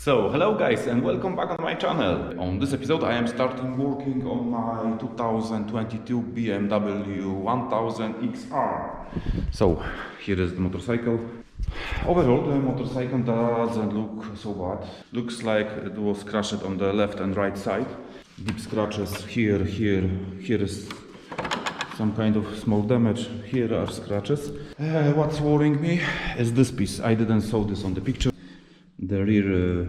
So, hello guys and welcome back on my channel. On this episode I am starting working on my 2022 BMW 1000XR. So, here is the motorcycle. Overall the motorcycle doesn't look so bad. Looks like it was crashed on the left and right side. Deep scratches here is some kind of small damage. Here are scratches. What's worrying me is this piece. I didn't show this on the picture. The rear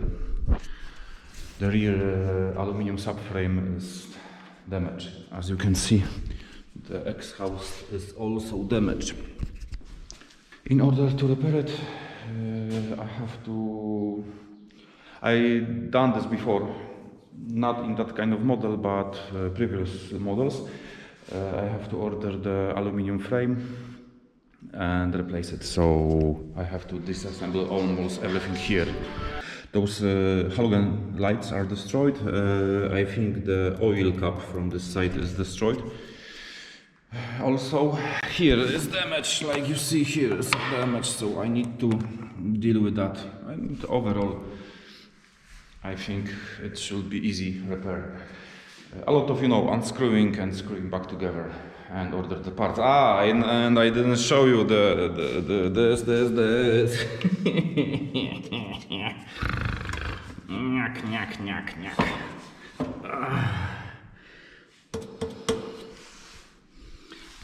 aluminum subframe is damaged. As you can see, the exhaust is also damaged. In order to repair it, I done this before, not in that kind of model, but previous models. I have to order the aluminum frame and replace it, so I have to disassemble almost everything here. Those halogen lights are destroyed. I think the oil cap from this side is destroyed. Also here is damage, like you see here is damage, so I need to deal with that. And overall I think it should be easy repair. A lot of, unscrewing and screwing back together and order the parts. And I didn't show you this.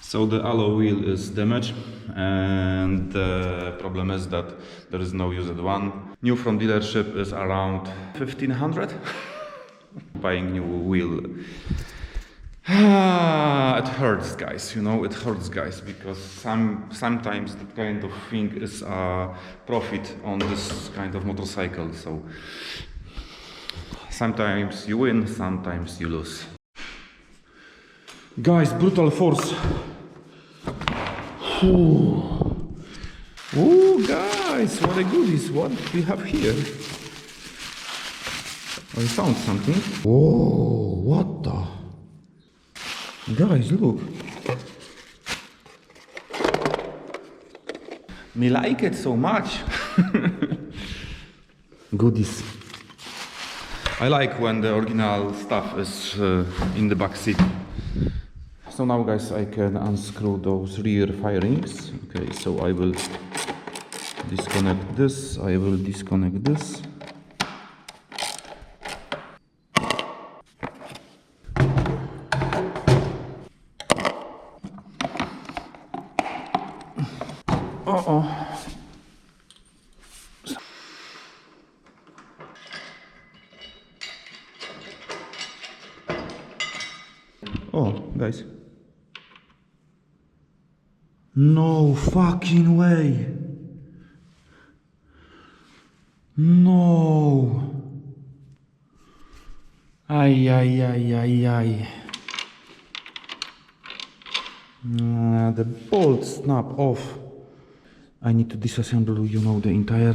So the alloy wheel is damaged, and the problem is that there is no used one. New from dealership is around 1500. Buying new wheel. It hurts, guys. It hurts, guys, because sometimes that kind of thing is a profit on this kind of motorcycle. So sometimes you win, sometimes you lose. Guys, brutal force. Oh, guys, what a goodies! What we have here? I found something. Whoa, what the? Guys, look. Me like it so much. Goodies. I like when the original stuff is in the back seat. So now, guys, I can unscrew those rear firings. Okay, so I will disconnect this. I will disconnect this. Oh, guys. No fucking way. No. Ay. The bolt snap off. I need to disassemble, the entire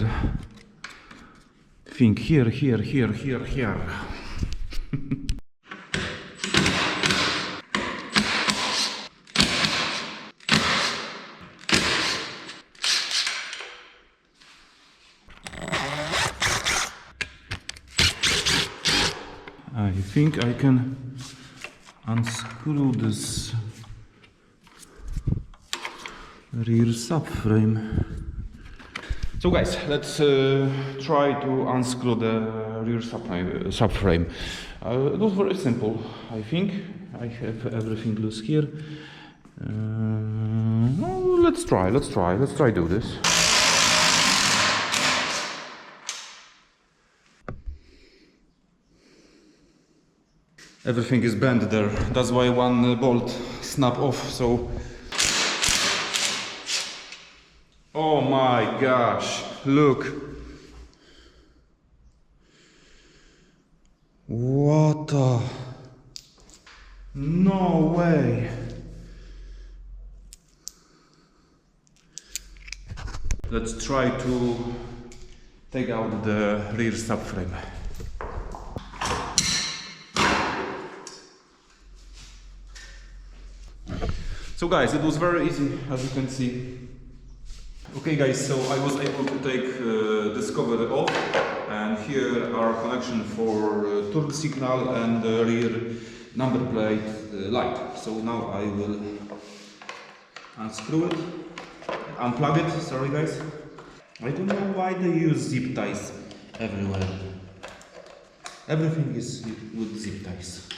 thing here. I think I can unscrew this rear subframe. So guys, let's try to unscrew the rear subframe. It was very simple, I think. I have everything loose here. Let's try do this. Everything is bent there, that's why one bolt snap off, so... Oh my gosh, look! What the... No way! Let's try to take out the rear subframe. So guys, it was very easy, as you can see. Okay guys, so I was able to take this cover off, and here are connection for turn signal and the rear number plate light. So now I will unscrew it, unplug it, sorry guys. I don't know why they use zip ties everywhere. Everything is with zip ties.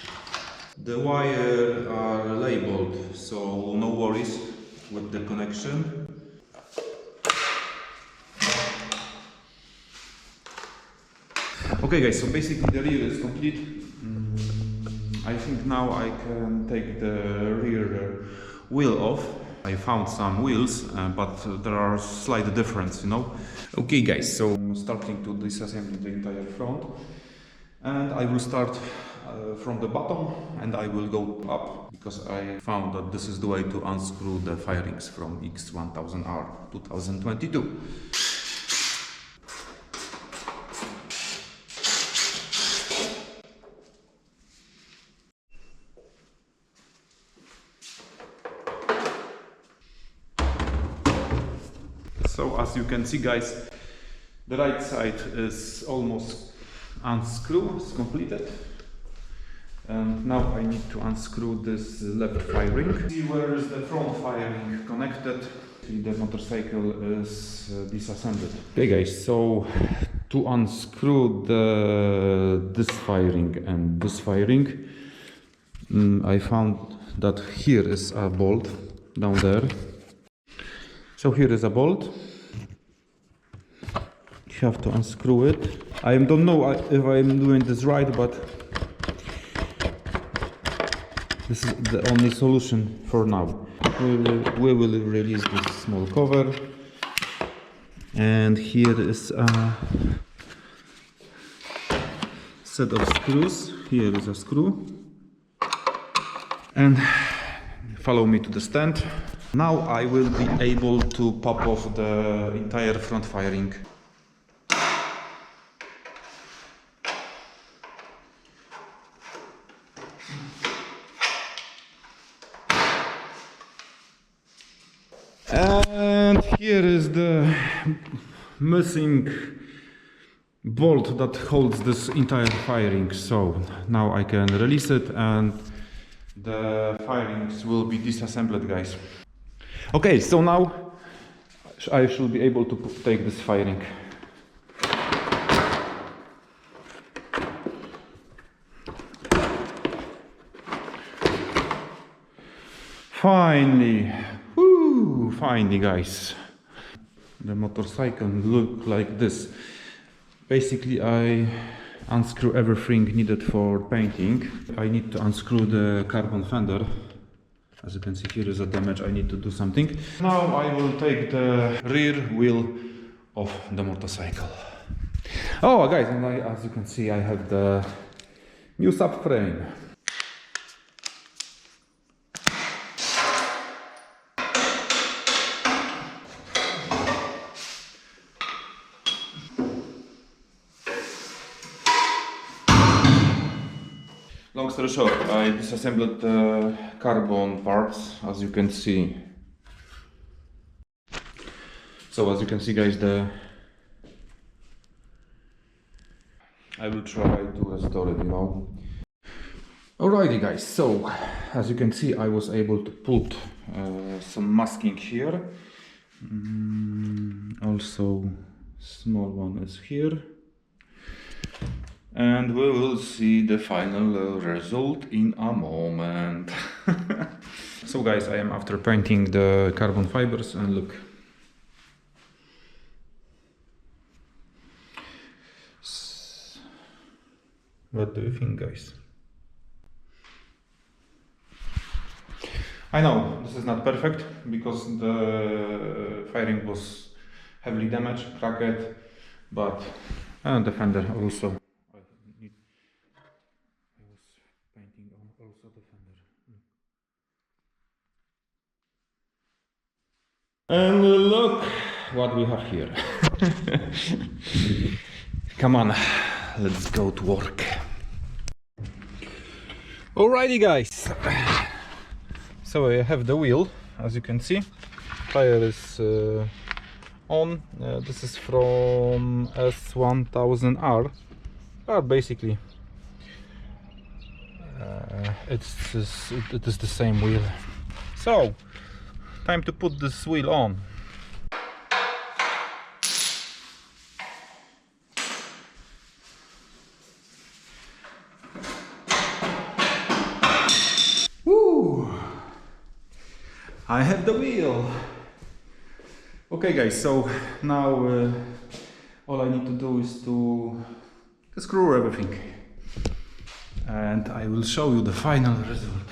The wires are labeled, so no worries with the connection. Okay guys, so basically the rear is complete. I think now I can take the rear wheel off. I found some wheels, but there are slight difference, you know. Okay guys, so I'm starting to disassemble the entire front, and I will start from the bottom and I will go up, because I found that this is the way to unscrew the firings from S1000R 2022. So as you can see guys, the right side is almost unscrewed, it's completed. And now I need to unscrew this left firing. See where is the front firing connected. See, the motorcycle is disassembled. Okay guys, so to unscrew this firing and this firing, I found that here is a bolt down there. So here is a bolt. You have to unscrew it. I don't know if I'm doing this right, but this is the only solution for now. We will release this small cover, and here is a set of screws. Here is a screw, and follow me to the stand. Now I will be able to pop off the entire front firing. And here is the missing bolt that holds this entire firing. So now I can release it and the firings will be disassembled, guys. Okay, so now I should be able to take this firing. Finally, woo, finally guys. The motorcycle look like this. Basically I unscrew everything needed for painting. I need to unscrew the carbon fender. As you can see, here is a damage, I need to do something. Now I will take the rear wheel of the motorcycle. Oh guys, and as you can see, I have the new subframe. Long story short, I disassembled the carbon parts, as you can see. So as you can see guys, I will try to restore it, you know. Alrighty guys, so as you can see, I was able to put some masking here. Also small one is here. And we will see the final result in a moment. So guys, I am after painting the carbon fibers, and look. What do you think, guys? I know this is not perfect because the firing was heavily damaged, cracked, but the fender also. And look what we have here. Come on, let's go to work. Alrighty guys, so I have the wheel, as you can see. Tire is on. This is from S1000R, but basically it is the same wheel. So time to put this wheel on. Woo! I have the wheel. Okay guys, so now all I need to do is to screw everything, and I will show you the final result.